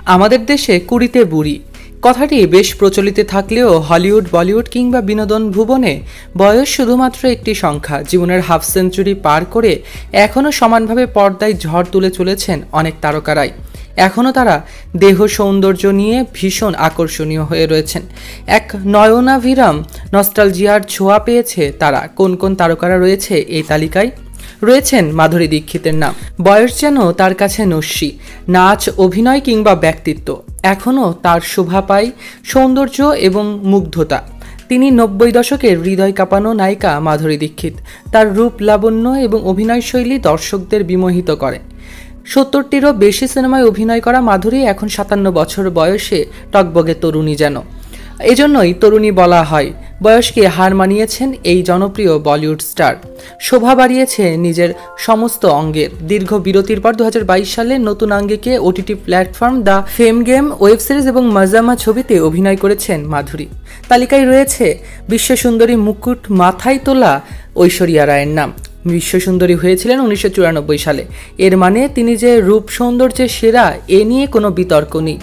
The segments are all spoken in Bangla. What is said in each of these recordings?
আমাদের দেশে কুড়িতে বুড়ি কথাটি বেশ প্রচলিত থাকলেও হলিউড, বলিউড কিংবা বিনোদন ভুবনে বয়স শুধুমাত্র একটি সংখ্যা। জীবনের হাফ সেঞ্চুরি পার করে এখনও সমানভাবে পর্দায় ঝড় তুলে চলেছেন অনেক তারকারাই। এখনও তারা দেহ সৌন্দর্য নিয়ে ভীষণ আকর্ষণীয় হয়ে রয়েছেন। এক নয়নাভিরাম নস্টালজিয়ার ছোঁয়া পেয়েছে তারা। কোন কোন তারকারা রয়েছে এই তালিকায়? রয়েছেন মাধুরী দীক্ষিতের নাম। বয়স যেন তার কাছে নস্যি। নাচ, অভিনয় কিংবা ব্যক্তিত্ব এখনও তার শোভা পায় সৌন্দর্য এবং মুগ্ধতা। তিনি ৯০ দশকের হৃদয় কাঁপানো নায়িকা মাধুরী দীক্ষিত। তার রূপ, লাবণ্য এবং অভিনয় শৈলী দর্শকদের বিমোহিত করে। ৭০টিরও বেশি সিনেমায় অভিনয় করা মাধুরী এখন ৫৭ বছর বয়সে টকবগে তরুণী যেন। এজন্যই তরুণী বলা হয়। বয়সকে হার মানিয়েছেন এই জনপ্রিয় বলিউড স্টার। শোভা বাড়িয়েছে নিজের সমস্ত অঙ্গের। দীর্ঘ বিরতির পর ২০২২ সালে নতুন আঙ্গিকে OTT platform the fame game web series এবং মজামা ছবিতে অভিনয় করেছেন মাধুরী। তালিকায় রয়েছে বিশ্বসুন্দরী মুকুট মাথায় তোলা ঐশ্বরিয়া রায়ের নাম। বিশ্বসুন্দরী হয়েছিলেন ১৯৯৪ সালে। এর মানে তিনি যে রূপ সৌন্দর্যের সেরা, এ নিয়ে কোনো বিতর্ক নেই।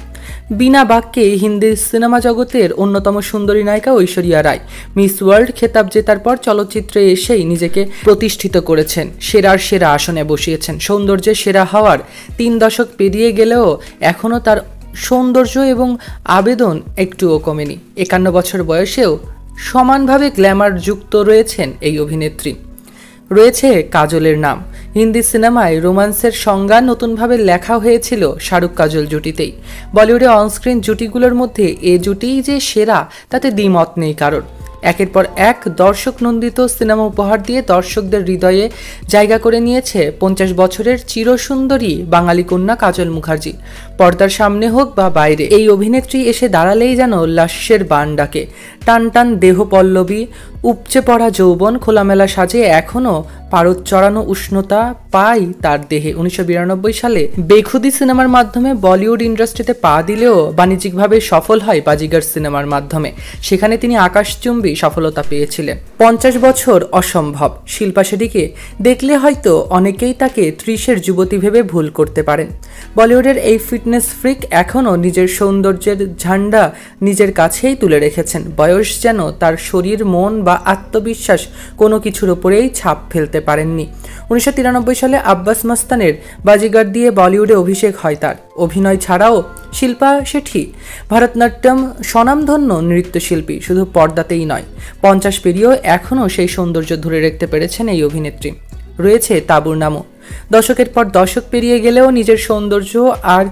বিনা বাক্যে হিন্দি সিনেমা জগতের অন্যতম সুন্দরী নায়িকা ঐশ্বরিয়া রায় মিস ওয়ার্ল্ড খেতাব জেতার পর চলচ্চিত্রে এসেই নিজেকে প্রতিষ্ঠিত করেছেন। সেরার সেরা আসনে বসিয়েছেন। সৌন্দর্যের সেরা হওয়ার ৩ দশক পেরিয়ে গেলেও এখনও তার সৌন্দর্য এবং আবেদন একটুও কমেনি। ৫১ বছর বয়সেও সমানভাবে গ্ল্যামার যুক্ত রয়েছেন এই অভিনেত্রী। রয়েছে কাজলের নাম। হিন্দি সিনেমায় রোমান্সের সংজ্ঞা নতুনভাবে লেখা হয়েছিল শাহরুখ কাজল জুটিতেই। বলিউডে অনস্ক্রিন জুটিগুলোর মধ্যে এ জুটিই যে সেরা তাতে দ্বিমত নেই কারোর। একের পর এক দর্শক নন্দিত সিনেমা উপহার দিয়ে দর্শকদের হৃদয়ে জায়গা করে নিয়েছে ৫০ বছরের চিরসুন্দরী বাঙালি কন্যা কাজল মুখার্জি। পর্দার সামনে হোক বা বাইরে, এই অভিনেত্রী এসে দাঁড়ালেই যেন লাস্যের বান ডাকে। টান টান দেহ পল্লবী, উপচে পড়া যৌবন, খোলামেলা সাজে এখনও পারদ চড়ানো উষ্ণতা পাই তার দেহে। ১৯৯২ সালে বেখুদি সিনেমার মাধ্যমে বলিউড ইন্ডাস্ট্রিতে পা দিলেও বাণিজ্যিকভাবে সফল হয় বাজিগার সিনেমার মাধ্যমে। সেখানে তিনি আকাশচুম্বী সফলতা পেয়েছিলেন। ৫০ বছর অসম্ভব। শিল্পা শেঠিকে দেখলে হয়তো অনেকেই তাকে ৩০-এর যুবতী ভেবে ভুল করতে পারেন। বলিউডের এই ফিটনেস ফ্রিক এখনও নিজের সৌন্দর্যের ঝান্ডা নিজের কাছেই তুলে রেখেছেন। বয়স যেন তার শরীর, মন বা আত্মবিশ্বাস কোনো কিছুর ওপরেই ছাপ ফেলতে পারেননি। ১৯৯৩ সালে আব্বাস মাস্তানের বাজিগার দিয়ে বলিউডে অভিষেক হয় তার। অভিনয় ছাড়াও শিল্পা শেঠি ভারতনাট্যম স্বনামধন্য নৃত্যশিল্পী। শুধু পর্দাতেই নয়, ৫০ পেরিয়েও এখনও সেই সৌন্দর্য ধরে রাখতে পেরেছেন এই অভিনেত্রী। রয়েছে তাবুর নামও। দশকের পর দশক পেরিয়ে গেলেও নিজের সৌন্দর্য আর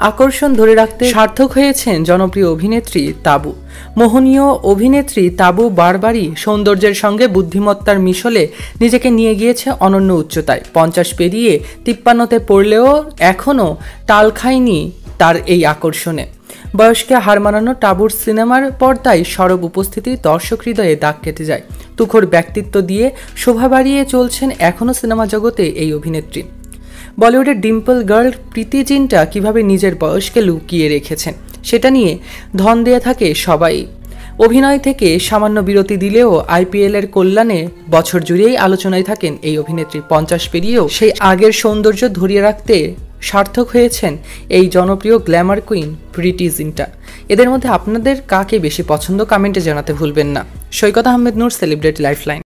আকর্ষণ ধরে রাখতে সার্থক হয়েছেন জনপ্রিয় অভিনেত্রী তাবু। মোহনীয় অভিনেত্রী তাবু বারবারই সৌন্দর্যের সঙ্গে বুদ্ধিমত্তার মিশলে নিজেকে নিয়ে গিয়েছে অনন্য উচ্চতায়। ৫০ পেরিয়ে ৫৩-তে পড়লেও এখনও টাল খায়নি তার এই আকর্ষণে। বয়সকে হার মানানো টাবুর সিনেমার পর্দায় সরব উপস্থিতি দর্শক হৃদয়ে দাগ কেটে যায়। তুখোড় ব্যক্তিত্ব দিয়ে শোভা বাড়িয়ে চলছেন এখনও সিনেমা জগতে এই অভিনেত্রী। বলিউডের ডিম্পল গার্ল প্রীতি জিন্টা কিভাবে নিজের বয়সকে লুকিয়ে রেখেছেন সেটা নিয়ে ধন দিয়ে থাকে সবাই। অভিনয় থেকে সামান্য বিরতি দিলেও আইপিএলের কল্যাণে বছর জুড়েই আলোচনায় থাকেন এই অভিনেত্রী। ৫০ পেরিয়েও সেই আগের সৌন্দর্য ধরিয়ে রাখতে সার্থক হয়েছেন এই জনপ্রিয় গ্ল্যামার কুইন প্রীতি জিন্টা। এদের মধ্যে আপনাদের কাকে বেশি পছন্দ কমেন্টে জানাতে ভুলবেন না। সৈকত আহমেদ নূর, সেলিব্রিটি লাইফলাইন।